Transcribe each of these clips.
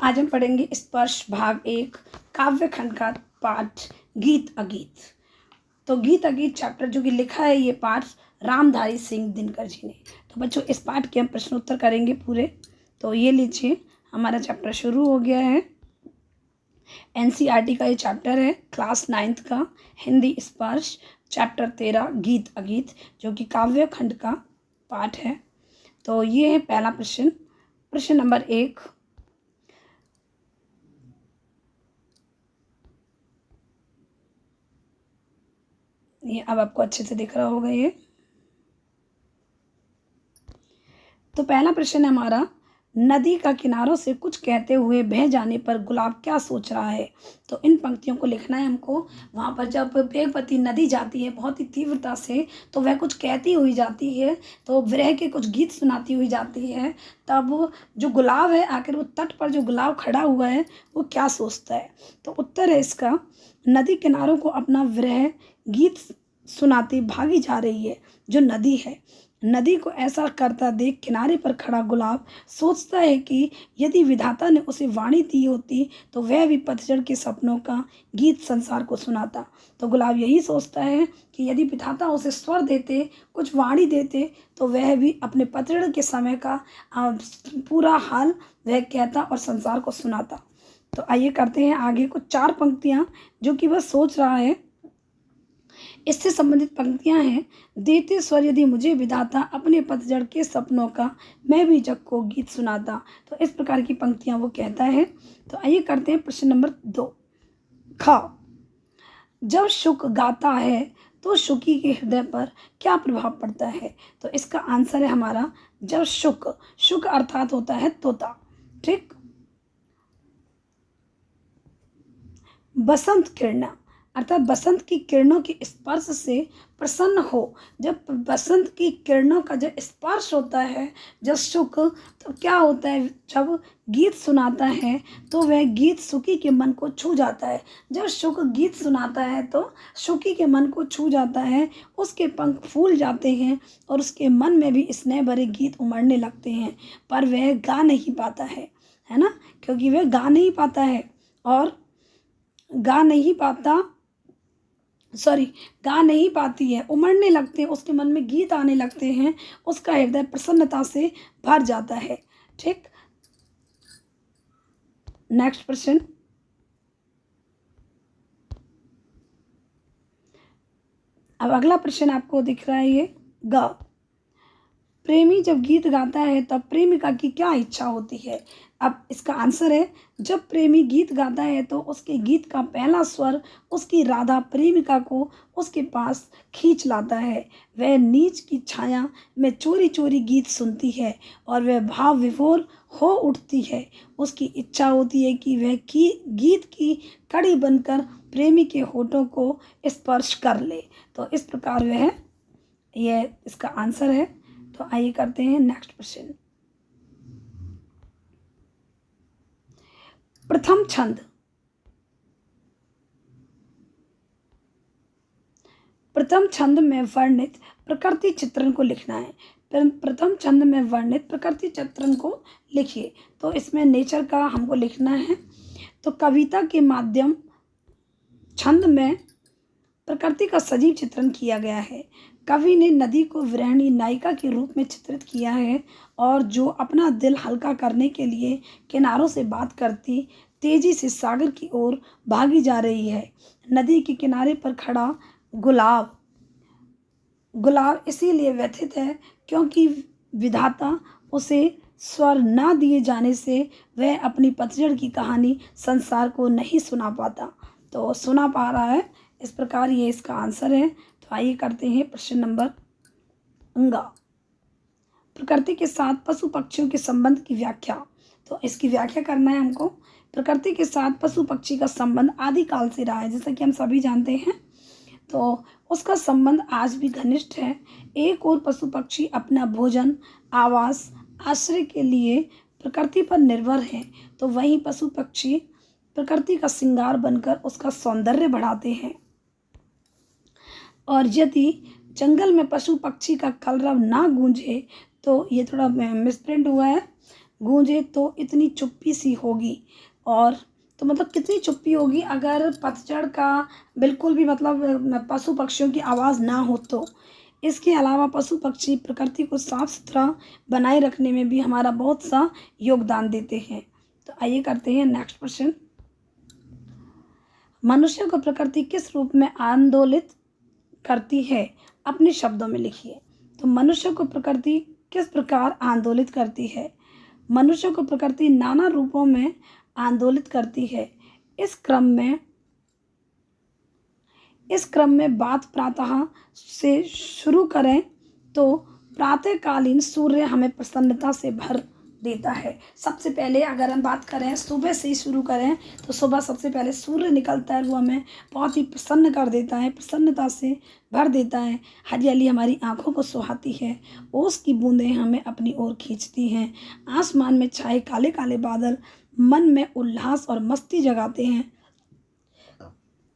आज हम पढ़ेंगे स्पर्श भाग 1 काव्य खंड का पाठ गीत अगीत। तो गीत अगीत चैप्टर जो कि लिखा है ये पाठ रामधारी सिंह दिनकर जी ने। तो बच्चों इस पाठ के हम प्रश्नोत्तर करेंगे पूरे। तो ये लीजिए हमारा चैप्टर शुरू हो गया है। एनसीईआरटी का ये चैप्टर है क्लास 9th का हिंदी स्पर्श चैप्टर 13 गीत अगीत जो कि काव्य खंड का पाठ है। तो ये है पहला प्रश्न। प्रश्न नंबर 1। ये अब आपको अच्छे से दिख रहा होगा ये। तो पहला प्रश्न है हमारा, नदी का किनारों से कुछ कहते हुए बह जाने पर गुलाब क्या सोच रहा है। तो इन पंक्तियों को लिखना है हमको। वहाँ पर जब वेगवती नदी जाती है बहुत ही तीव्रता से तो वह कुछ कहती हुई जाती है, तो विरह के कुछ गीत सुनाती हुई जाती है। तब जो गुलाब है आखिर वो तट पर जो गुलाब खड़ा हुआ है वो क्या सोचता है। तो उत्तर है इसका, नदी किनारों को अपना विरह गीत सुनाती भागी जा रही है जो नदी है। नदी को ऐसा करता देख किनारे पर खड़ा गुलाब सोचता है कि यदि विधाता ने उसे वाणी दी होती तो वह भी पतझड़ के सपनों का गीत संसार को सुनाता। तो गुलाब यही सोचता है कि यदि विधाता उसे स्वर देते, कुछ वाणी देते, तो वह भी अपने पतझड़ के समय का पूरा हाल वह कहता और संसार को सुनाता। तो आइए करते हैं आगे कुछ 4 पंक्तियाँ जो कि वह सोच रहा है। इससे संबंधित पंक्तियां हैं। देते स्वर यदि मुझे विधाता अपने पतझड़ के सपनों का मैं भी जग को गीत सुनाता। तो इस प्रकार की पंक्तियां वो कहता है। तो आइए करते हैं प्रश्न नंबर 2। ख, जब शुक गाता है तो शुकी के हृदय पर क्या प्रभाव पड़ता है। तो इसका आंसर है हमारा, जब शुक, शुक अर्थात होता है तोता, ठीक। बसंत किरण अर्थात बसंत की किरणों के स्पर्श से प्रसन्न हो। जब बसंत की किरणों का जब स्पर्श होता है जब शुक, तो क्या होता है, जब गीत सुनाता है तो वह गीत शुकी के मन को छू जाता है। जब शुक गीत सुनाता है तो शुकी के मन को छू जाता है, उसके पंख फूल जाते हैं और उसके मन में भी स्नेह भरे गीत उमड़ने लगते हैं। पर वह गा नहीं पाता है ना, क्योंकि वह गा नहीं पाता है और गा नहीं पाती है, उमड़ने लगते हैं, उसके मन में गीत आने लगते हैं, उसका हृदय प्रसन्नता से भर जाता है, ठीक। नेक्स्ट प्रश्न। अब अगला प्रश्न आपको दिख रहा है ये ग, प्रेमी जब गीत गाता है तब प्रेमिका की क्या इच्छा होती है। अब इसका आंसर है, जब प्रेमी गीत गाता है तो उसके गीत का पहला स्वर उसकी राधा प्रेमिका को उसके पास खींच लाता है। वह नीच की छाया में चोरी चोरी गीत सुनती है और वह भाव विभोर हो उठती है। उसकी इच्छा होती है कि वह गीत की कड़ी बनकर प्रेमी के होठों को स्पर्श कर ले। तो इस प्रकार वह, यह इसका आंसर है। तो आइए करते हैं नेक्स्ट प्रश्न। प्रथम छंद, प्रथम छंद में वर्णित प्रकृति चित्रण को लिखना है। प्रथम छंद में वर्णित प्रकृति चित्रण को लिखिए। तो इसमें नेचर का हमको लिखना है। तो कविता के माध्यम छंद में प्रकृति का सजीव चित्रण किया गया है। कवि ने नदी को विरहिणी नायिका के रूप में चित्रित किया है और जो अपना दिल हल्का करने के लिए किनारों से बात करती तेजी से सागर की ओर भागी जा रही है। नदी के किनारे पर खड़ा गुलाब इसीलिए व्यथित है क्योंकि विधाता उसे स्वर ना दिए जाने से वह अपनी पतझड़ की कहानी संसार को नहीं सुना पाता। तो सुना पा रहा है, इस प्रकार ये इसका आंसर है। तो आइए करते हैं प्रश्न नंबर ग, प्रकृति के साथ पशु पक्षियों के संबंध की व्याख्या। तो इसकी व्याख्या करना है हमको। प्रकृति के साथ पशु पक्षी का संबंध आदिकाल से रहा है, जैसा कि हम सभी जानते हैं। तो उसका संबंध आज भी घनिष्ठ है। एक और पशु पक्षी अपना भोजन, आवास, आश्रय के लिए प्रकृति पर निर्भर हैं, तो वहीं पशु पक्षी प्रकृति का श्रृंगार बनकर उसका सौंदर्य बढ़ाते हैं। और यदि जंगल में पशु पक्षी का कलरव ना गूंजे, तो ये थोड़ा मिसप्रिंट हुआ है, गूंजे तो इतनी चुप्पी सी होगी। और तो मतलब कितनी चुप्पी होगी अगर पतझड़ का बिल्कुल भी मतलब पशु पक्षियों की आवाज़ ना हो तो। इसके अलावा पशु पक्षी प्रकृति को साफ सुथरा बनाए रखने में भी हमारा बहुत सा योगदान देते हैं। तो आइए करते हैं नेक्स्ट क्वेश्चन। मनुष्य को प्रकृति किस रूप में आंदोलित करती है? अपने शब्दों में लिखिए। तो मनुष्य को प्रकृति किस प्रकार आंदोलित करती है? मनुष्य को प्रकृति नाना रूपों में आंदोलित करती है। इस क्रम में बात प्रातः से शुरू करें तो प्रातःकालीन सूर्य हमें प्रसन्नता से भर देता है। सबसे पहले अगर हम बात करें सुबह से ही शुरू करें तो सुबह सबसे पहले सूर्य निकलता है, वो हमें बहुत ही प्रसन्न कर देता है, प्रसन्नता से भर देता है। हरियाली हमारी आंखों को सुहाती है, ओस की बूंदें हमें अपनी ओर खींचती हैं। आसमान में छाए काले काले बादल मन में उल्लास और मस्ती जगाते हैं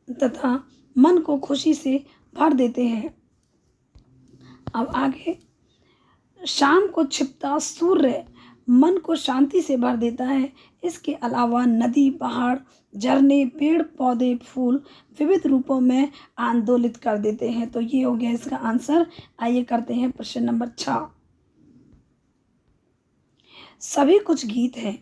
तथा मन को खुशी से भर देते हैं। अब आगे, शाम को छिपता सूर्य मन को शांति से भर देता है। इसके अलावा नदी, पहाड़, झरने, पेड़ पौधे, फूल विविध रूपों में आंदोलित कर देते हैं। तो ये हो गया इसका आंसर। आइए करते हैं प्रश्न नंबर 6। सभी कुछ गीत हैं,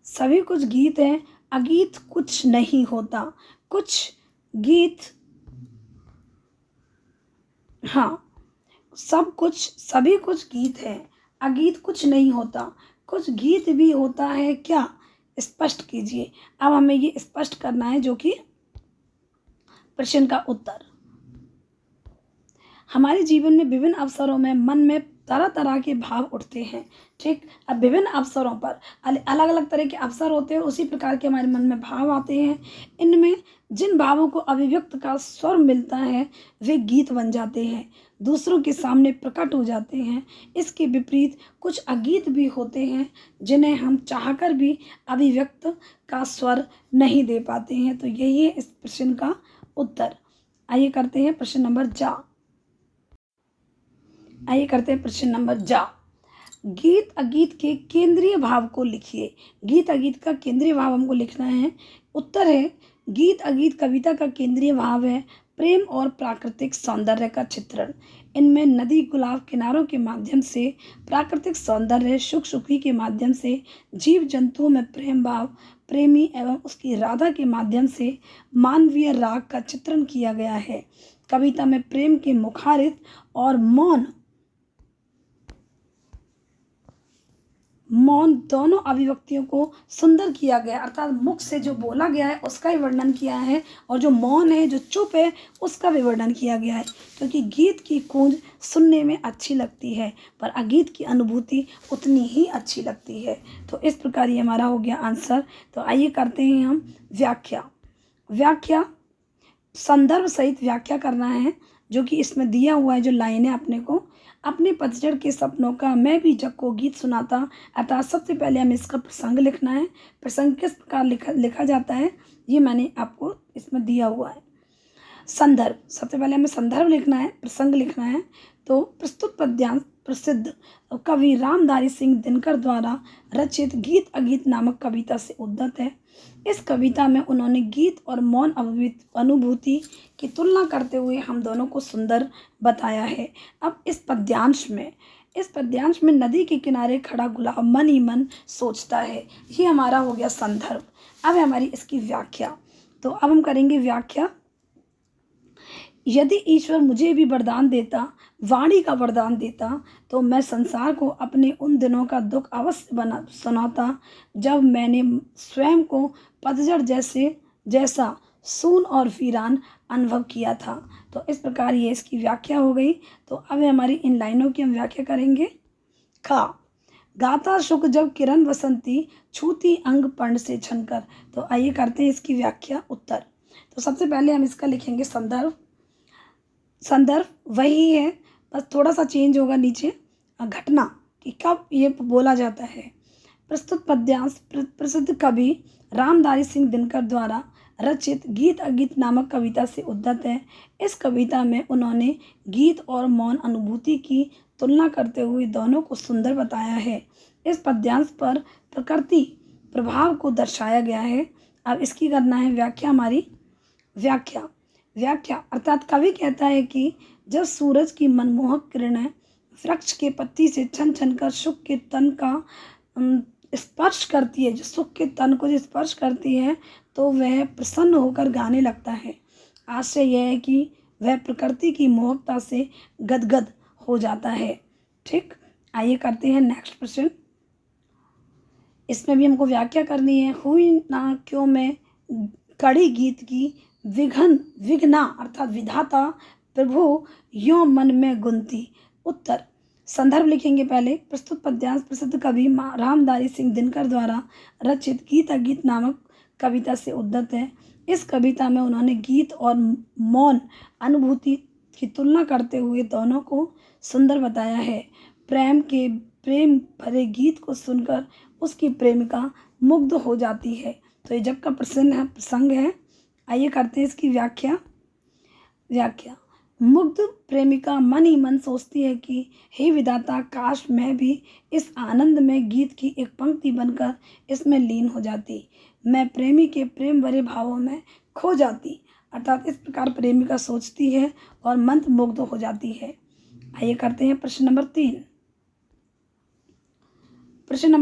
सभी कुछ गीत हैं, अगीत कुछ नहीं होता। कुछ गीत, हाँ, सभी कुछ गीत है, अगीत कुछ नहीं होता। कुछ गीत भी होता है क्या? स्पष्ट कीजिए। अब हमें ये स्पष्ट करना है, जो कि प्रश्न का उत्तर। हमारे जीवन में विभिन्न अवसरों में मन में तरह तरह के भाव उठते हैं। ठीक, अब विभिन्न अवसरों पर अलग अलग तरह के अवसर होते हैं, उसी प्रकार के हमारे मन में भाव आते हैं। इनमें जिन भावों को अभिव्यक्त का स्वर मिलता है वे गीत बन जाते हैं, दूसरों के सामने प्रकट हो जाते हैं। इसके विपरीत कुछ अगीत भी होते हैं जिन्हें हम चाहकर भी अभिव्यक्त का स्वर नहीं दे पाते हैं। तो यही है इस प्रश्न का उत्तर। आइए करते हैं प्रश्न नंबर जा। आइए करते हैं प्रश्न नंबर जा। गीत अगीत के केंद्रीय भाव को लिखिए। गीत अगीत का केंद्रीय भाव हमको लिखना है। उत्तर है, गीत अगीत कविता का केंद्रीय भाव है प्रेम और प्राकृतिक सौंदर्य का चित्रण। इनमें नदी गुलाब किनारों के माध्यम से प्राकृतिक सौंदर्य, सुख सुखी के माध्यम से जीव जंतुओं में प्रेम भाव, प्रेमी एवं उसकी राधा के माध्यम से मानवीय राग का चित्रण किया गया है। कविता में प्रेम के मुखारित और मौन दोनों अभिव्यक्तियों को सुंदर किया गया, अर्थात मुख से जो बोला गया है उसका ही वर्णन किया है, और जो मौन है, जो चुप है, उसका भी वर्णन किया गया है। क्योंकि गीत की गूंज सुनने में अच्छी लगती है पर अगीत की अनुभूति उतनी ही अच्छी लगती है। तो इस प्रकार ये हमारा हो गया आंसर। तो आइए करते हैं हम व्याख्या। व्याख्या संदर्भ सहित व्याख्या करना है, जो कि इसमें दिया हुआ है। जो लाइनें अपने को, अपने पतझड़ के सपनों का मैं भी जग को गीत सुनाता। अर्थात सबसे पहले हमें इसका प्रसंग लिखना है। प्रसंग किस प्रकार लिखा जाता है ये मैंने आपको इसमें दिया हुआ है। संदर्भ, सबसे पहले हमें संदर्भ लिखना है, प्रसंग लिखना है। तो प्रस्तुत पद्यांश प्रसिद्ध कवि रामधारी सिंह दिनकर द्वारा रचित गीत अगीत नामक कविता से उद्धृत है। इस कविता में उन्होंने गीत और मौन अनुभूति की तुलना करते हुए हम दोनों को सुंदर बताया है। अब इस पद्यांश में नदी के किनारे खड़ा गुलाब मन ही मन सोचता है। ये हमारा हो गया संदर्भ। अब है हमारी इसकी व्याख्या। तो अब हम करेंगे व्याख्या। यदि ईश्वर मुझे भी वरदान देता, वाणी का वरदान देता, तो मैं संसार को अपने उन दिनों का दुख अवश्य सुनाता जब मैंने स्वयं को पतझड़ जैसा सून और वीरान अनुभव किया था। तो इस प्रकार ये इसकी व्याख्या हो गई। तो अब हमारी इन लाइनों की हम व्याख्या करेंगे। खा, गाता शुक जब किरण वसंती, छूती अंग पर्ण से छनकर। तो आइए करते हैं इसकी व्याख्या। उत्तर, तो सबसे पहले हम इसका लिखेंगे संदर्भ। संदर्भ वही है, बस थोड़ा सा चेंज होगा नीचे घटना कि कब ये बोला जाता है। प्रस्तुत पद्यांश प्रसिद्ध कवि रामधारी सिंह दिनकर द्वारा रचित गीत अगीत नामक कविता से उद्धृत है। इस कविता में उन्होंने गीत और मौन अनुभूति की तुलना करते हुए दोनों को सुंदर बताया है। इस पद्यांश पर प्रकृति प्रभाव को दर्शाया गया है। अब इसकी करना है व्याख्या हमारी। व्याख्या अर्थात कवि कहता है कि जब सूरज की मनमोहक किरणें वृक्ष के पत्ती से छन छन कर सुख के तन का स्पर्श करती है, जो सुख के तन को जो स्पर्श करती है, तो वह प्रसन्न होकर गाने लगता है। आशय यह है कि वह प्रकृति की मोहकता से गदगद हो जाता है। ठीक, आइए करते हैं नेक्स्ट प्रश्न। इसमें भी हमको व्याख्या करनी है। हुई ना क्यों में कड़ी गीत की विघ्ना अर्थात विधाता प्रभु यों मन में गुनती। उत्तर, संदर्भ लिखेंगे पहले। प्रस्तुत पद्यांश प्रसिद्ध कवि रामधारी सिंह दिनकर द्वारा रचित गीत अगीत नामक कविता से उद्धृत है। इस कविता में उन्होंने गीत और मौन अनुभूति की तुलना करते हुए दोनों को सुंदर बताया है। प्रेम भरे गीत को सुनकर उसकी प्रेमिका मुग्ध हो जाती है। तो ये जब का प्रसंग है। आइए करते हैं इसकी व्याख्या। मुग्ध प्रेमिका मन ही मन सोचती है कि हे विधाता, काश मैं भी इस आनंद में गीत की एक पंक्ति बनकर इसमें लीन हो जाती, मैं प्रेमी के प्रेम भरे भावों में खो जाती। अर्थात इस प्रकार प्रेमिका सोचती है और मंत्र मुग्ध हो जाती है। आइए करते हैं प्रश्न नंबर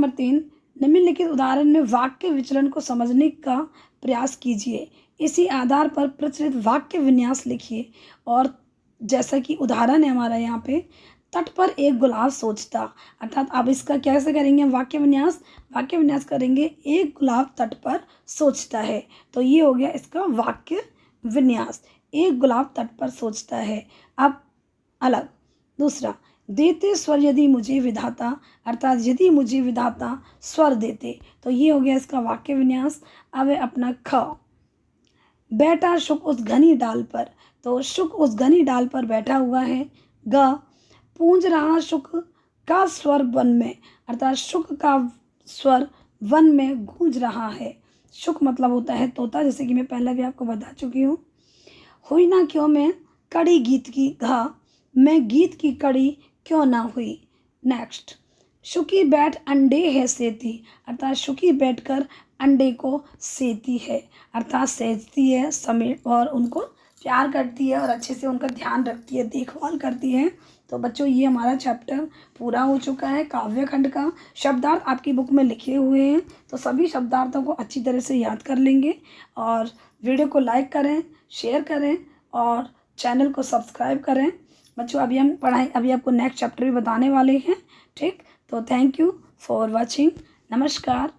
3। निम्नलिखित उदाहरण में वाक्य विचलन को समझने का प्रयास कीजिए। इसी आधार पर प्रचलित वाक्य विन्यास लिखिए। और जैसा कि उदाहरण है हमारा यहाँ पे, तट पर एक गुलाब सोचता। अर्थात अब इसका कैसे करेंगे वाक्य विन्यास करेंगे, एक गुलाब तट पर सोचता है। तो ये हो गया इसका वाक्य विन्यास, एक गुलाब तट पर सोचता है। अब अलग दूसरा, देते स्वर यदि मुझे विधाता, अर्थात यदि मुझे विधाता स्वर देते। तो ये हो गया इसका वाक्य विन्यास। अब है अपना ख, बैठा शुक उस घनी डाल पर। तो शुक उस घनी डाल पर बैठा हुआ है। ग, पूंज रहा शुक का स्वर वन में, अर्थात शुक का स्वर वन में गूंज रहा है। शुक मतलब होता है तोता, जैसे कि मैं पहले भी आपको बता चुकी हूँ। हुई ना क्यों में कड़ी गीत की घा, मैं गीत की कड़ी क्यों ना हुई। नेक्स्ट, शुकी बैठ अंडे है सेती, अर्थात शुकी बैठकर अंडे को सेती है, अर्थात सेजती है, समेट और उनको प्यार करती है और अच्छे से उनका ध्यान रखती है, देखभाल करती है। तो बच्चों ये हमारा चैप्टर पूरा हो चुका है। काव्य खंड का शब्दार्थ आपकी बुक में लिखे हुए हैं, तो सभी शब्दार्थों को अच्छी तरह से याद कर लेंगे। और वीडियो को लाइक करें, शेयर करें और चैनल को सब्सक्राइब करें। बच्चों अभी आपको नेक्स्ट चैप्टर भी बताने वाले हैं। ठीक, तो थैंक यू फॉर वॉचिंग। नमस्कार।